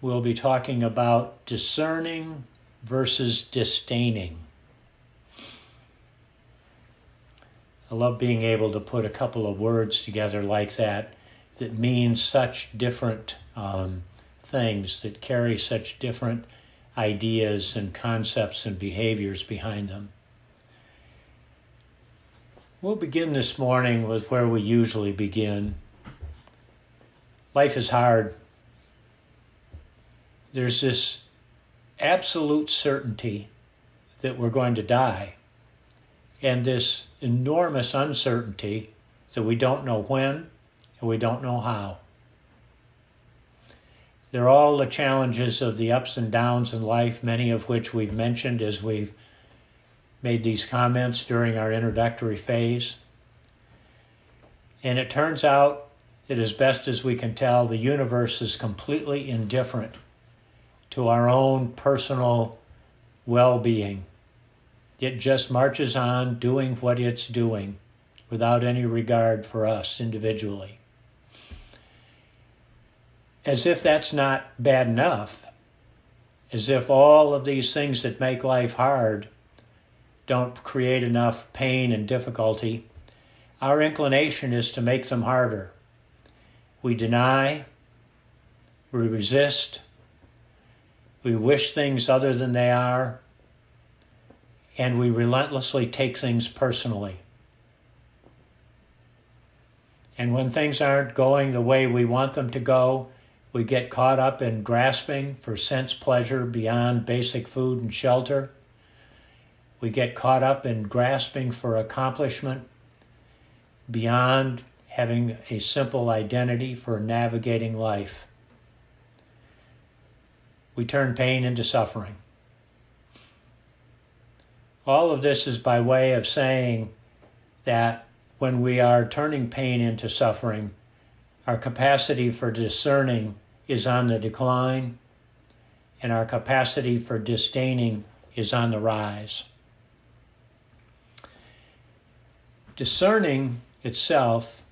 we'll be talking about discerning versus disdaining. I love being able to put a couple of words together like that mean such different things, that carry such different ideas and concepts and behaviors behind them. We'll begin this morning with where we usually begin. Life is hard. There's this absolute certainty that we're going to die, and this enormous uncertainty that we don't know when and we don't know how. They're all the challenges of the ups and downs in life, many of which we've mentioned as we've made these comments during our introductory phase. And it turns out that, as best as we can tell, the universe is completely indifferent to our own personal well-being. It just marches on doing what it's doing without any regard for us individually. As if that's not bad enough, as if all of these things that make life hard don't create enough pain and difficulty, our inclination is to make them harder. We deny, we resist, we wish things other than they are, and we relentlessly take things personally. And when things aren't going the way we want them to go, we get caught up in grasping for sense pleasure beyond basic food and shelter. We get caught up in grasping for accomplishment beyond having a simple identity for navigating life. We turn pain into suffering. All of this is by way of saying that when we are turning pain into suffering, our capacity for discerning is on the decline, and our capacity for disdaining is on the rise. Discerning itself,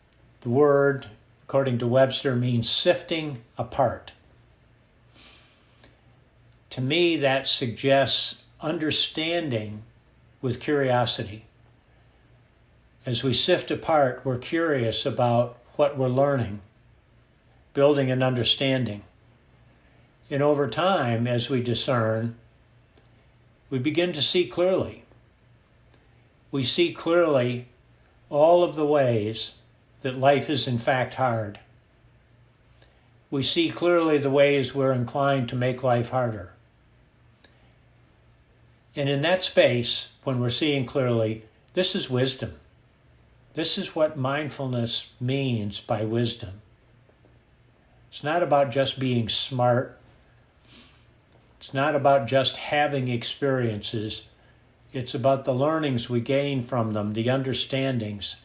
the word, according to Webster, means sifting apart. To me, that suggests understanding with curiosity. As we sift apart, we're curious about what we're learning, building an understanding. And over time, as we discern, we begin to see clearly. We see clearly all of the ways that life is in fact hard. We see clearly the ways we're inclined to make life harder. And in that space, when we're seeing clearly, this is wisdom. This is what mindfulness means by wisdom. It's not about just being smart. It's not about just having experiences. It's about the learnings we gain from them, the understandings.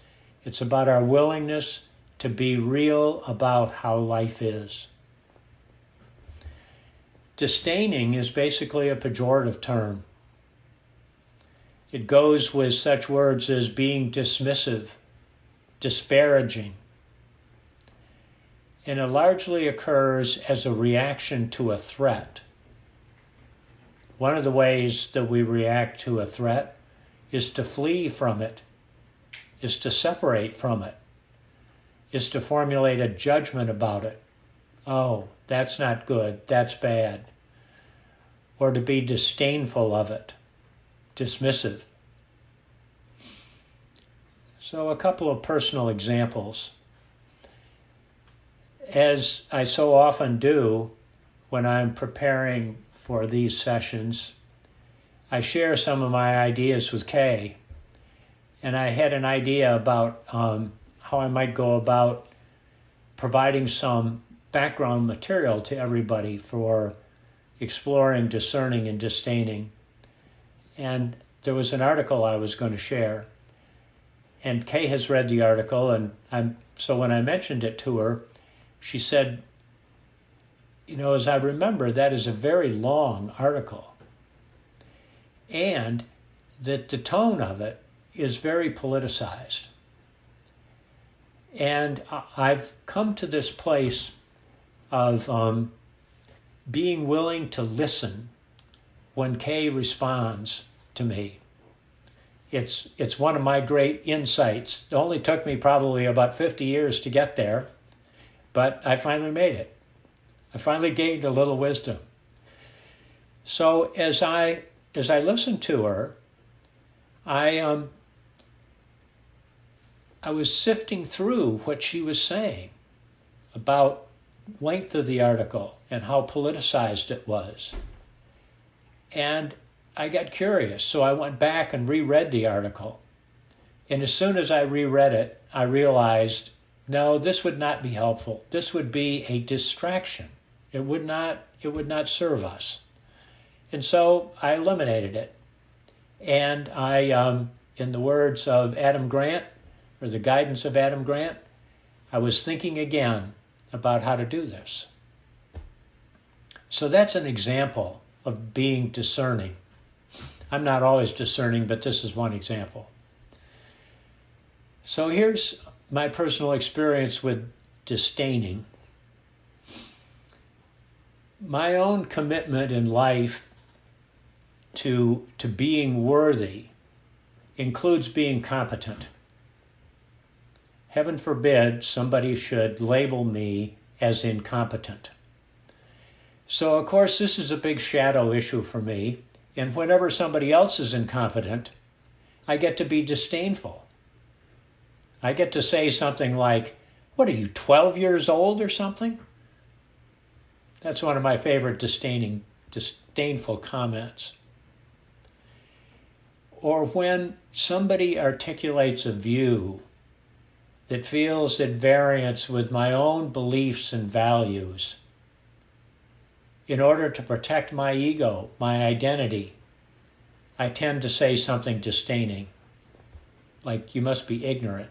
It's about our willingness to be real about how life is. Disdaining is basically a pejorative term. It goes with such words as being dismissive, disparaging, and it largely occurs as a reaction to a threat. One of the ways that we react to a threat is to flee from it, is to separate from it, is to formulate a judgment about it. Oh, that's not good, that's bad. Or to be disdainful of it, dismissive. So a couple of personal examples. As I so often do when I'm preparing for these sessions, I share some of my ideas with Kay. And I had an idea about how I might go about providing some background material to everybody for exploring discerning and disdaining. And there was an article I was going to share. And Kay has read the article, and so when I mentioned it to her, she said, you know, as I remember, that is a very long article. And that the tone of it is very politicized. And I've come to this place of being willing to listen when Kay responds to me. It's one of my great insights. It only took me probably about 50 years to get there, but I finally made it. I finally gained a little wisdom. So as I listened to her, I was sifting through what she was saying about length of the article and how politicized it was. And I got curious, so I went back and reread the article. And as soon as I reread it, I realized, no, this would not be helpful. This would be a distraction. It would not serve us. And so I eliminated it. And I, in the words of Adam Grant, or the guidance of Adam Grant, I was thinking again about how to do this. So that's an example of being discerning. I'm not always discerning, but this is one example. So here's my personal experience with disdaining. My own commitment in life to being worthy includes being competent. Heaven forbid somebody should label me as incompetent. So, of course, this is a big shadow issue for me. And whenever somebody else is incompetent, I get to be disdainful. I get to say something like, what are you, 12 years old or something? That's one of my favorite disdainful comments. Or when somebody articulates a view that feels at variance with my own beliefs and values, in order to protect my ego, my identity, I tend to say something disdaining, like, you must be ignorant.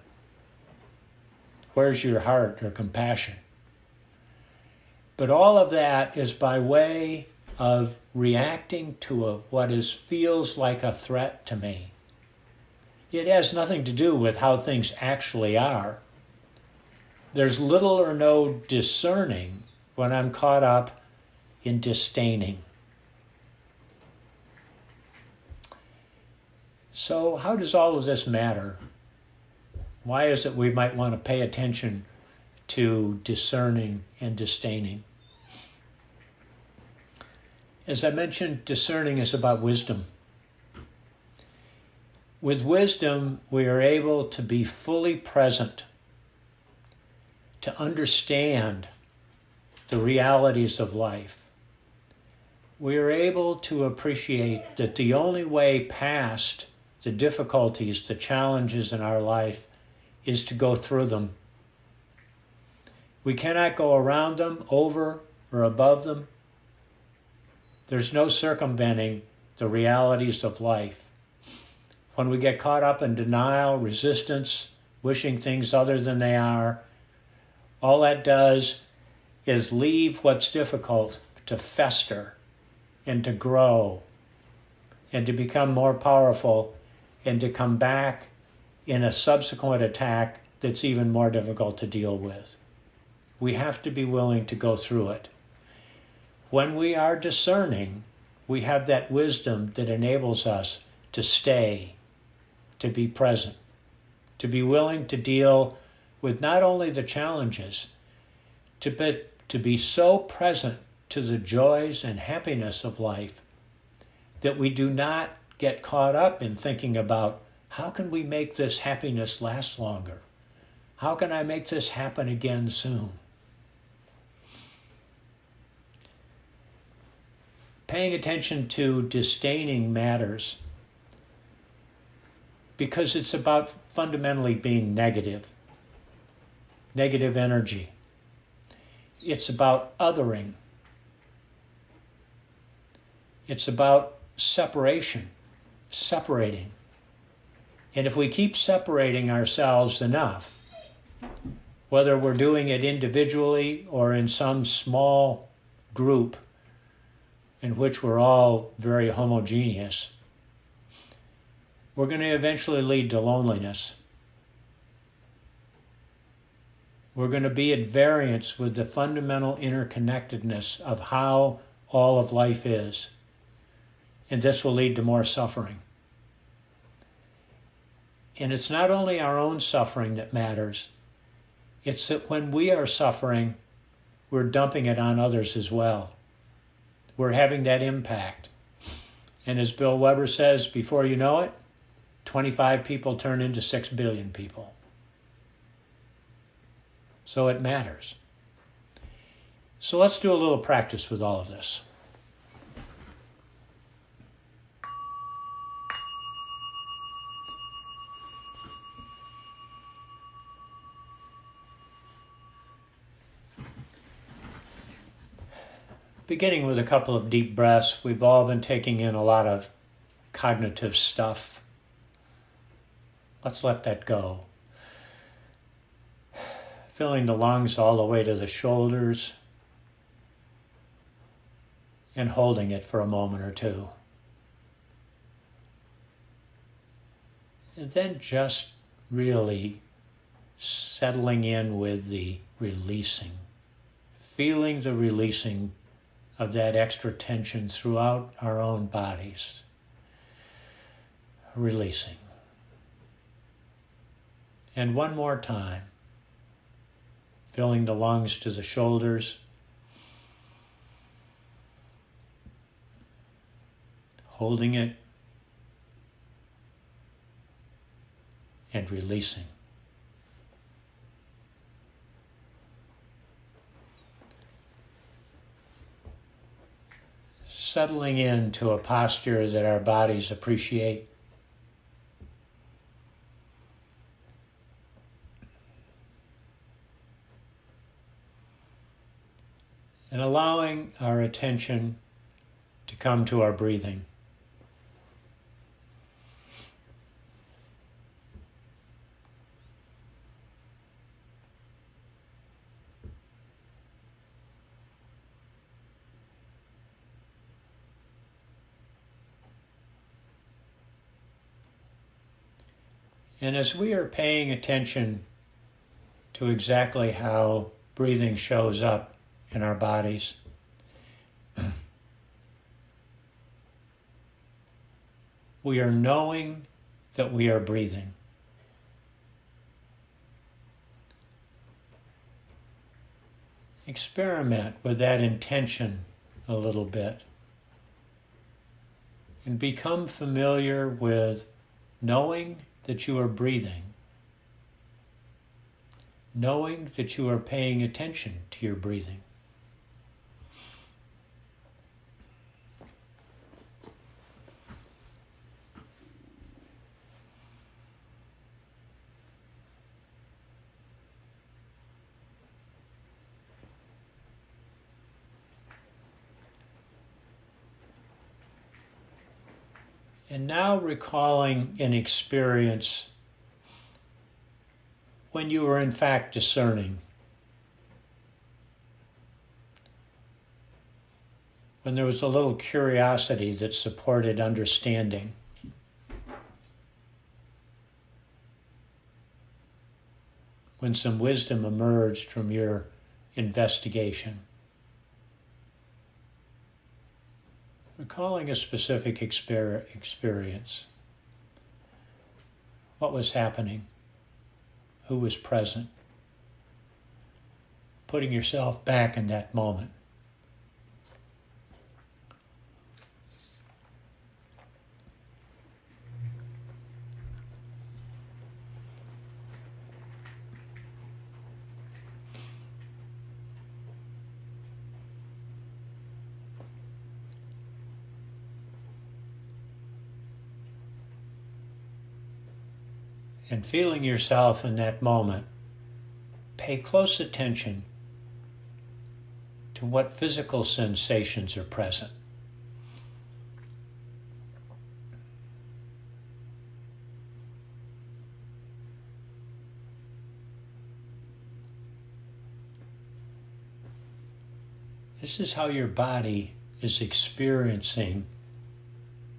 Where's your heart or compassion? But all of that is by way of reacting to what feels like a threat to me. It has nothing to do with how things actually are. There's little or no discerning when I'm caught up in disdaining. So how does all of this matter? Why is it we might want to pay attention to discerning and disdaining? As I mentioned, discerning is about wisdom. With wisdom, we are able to be fully present, to understand the realities of life. We are able to appreciate that the only way past the difficulties, the challenges in our life, is to go through them. We cannot go around them, over or above them. There's no circumventing the realities of life. When we get caught up in denial, resistance, wishing things other than they are, all that does is leave what's difficult to fester and to grow and to become more powerful and to come back in a subsequent attack that's even more difficult to deal with. We have to be willing to go through it. When we are discerning, we have that wisdom that enables us to stay, to be present, to be willing to deal with not only the challenges, to be so present to the joys and happiness of life that we do not get caught up in thinking about, how can we make this happiness last longer? How can I make this happen again soon? Paying attention to disdaining matters because it's about fundamentally being negative energy. It's about othering. It's about separating. And if we keep separating ourselves enough, whether we're doing it individually or in some small group in which we're all very homogeneous, we're going to eventually lead to loneliness. We're going to be at variance with the fundamental interconnectedness of how all of life is. And this will lead to more suffering. And it's not only our own suffering that matters. It's that when we are suffering, we're dumping it on others as well. We're having that impact. And as Bill Weber says, before you know it, 25 people turn into 6 billion people. So it matters. So let's do a little practice with all of this. Beginning with a couple of deep breaths, we've all been taking in a lot of cognitive stuff. Let's let that go. Filling the lungs all the way to the shoulders and holding it for a moment or two. And then just really settling in with the releasing, feeling the releasing of that extra tension throughout our own bodies. Releasing. And one more time, filling the lungs to the shoulders, holding it, and releasing. Settling into a posture that our bodies appreciate. And allowing our attention to come to our breathing. And as we are paying attention to exactly how breathing shows up in our bodies, we are knowing that we are breathing. Experiment with that intention a little bit and become familiar with knowing that you are breathing, knowing that you are paying attention to your breathing. And now recalling an experience when you were in fact discerning, when there was a little curiosity that supported understanding. When some wisdom emerged from your investigation. Recalling a specific experience. What was happening? Who was present? Putting yourself back in that moment. And feeling yourself in that moment, pay close attention to what physical sensations are present. This is how your body is experiencing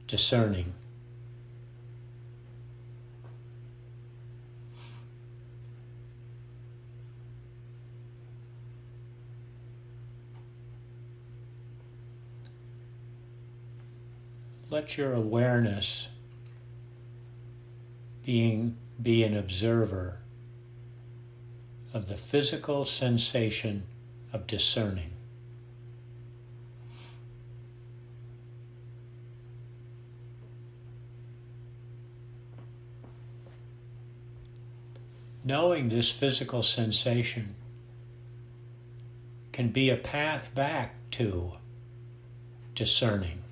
discerning. let your awareness be an observer of the physical sensation of discerning. Knowing this physical sensation can be a path back to discerning,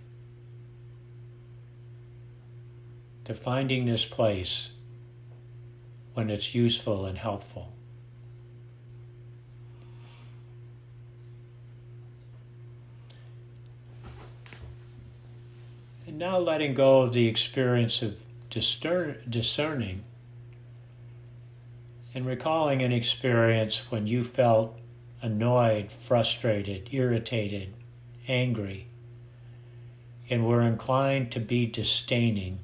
to finding this place when it's useful and helpful. And now letting go of the experience of discerning and recalling an experience when you felt annoyed, frustrated, irritated, angry, and were inclined to be disdaining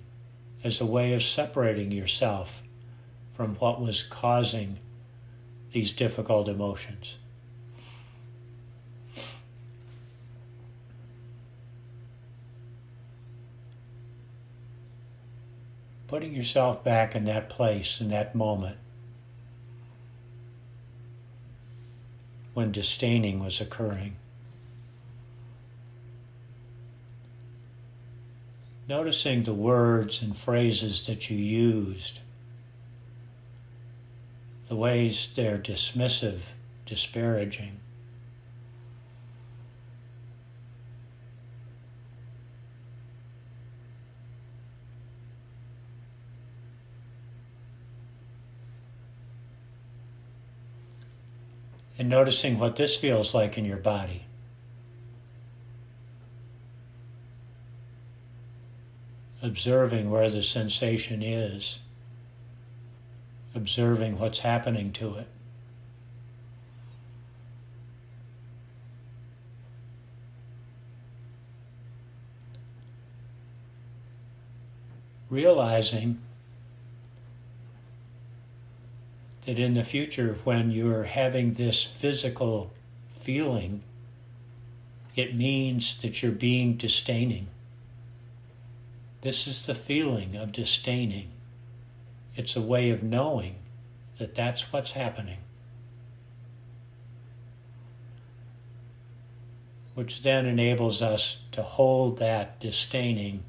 as a way of separating yourself from what was causing these difficult emotions. Putting yourself back in that place, in that moment, when disdaining was occurring. Noticing the words and phrases that you used, the ways they're dismissive, disparaging. And noticing what this feels like in your body. Observing where the sensation is. Observing what's happening to it. Realizing that in the future, when you're having this physical feeling, it means that you're being disdaining. This is the feeling of disdaining. It's a way of knowing that that's what's happening, which then enables us to hold that disdaining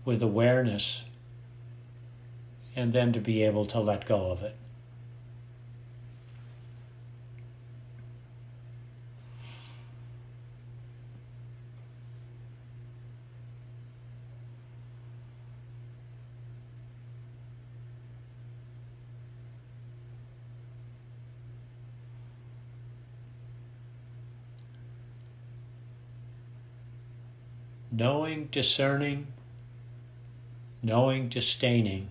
with awareness and then to be able to let go of it. Knowing discerning, knowing disdaining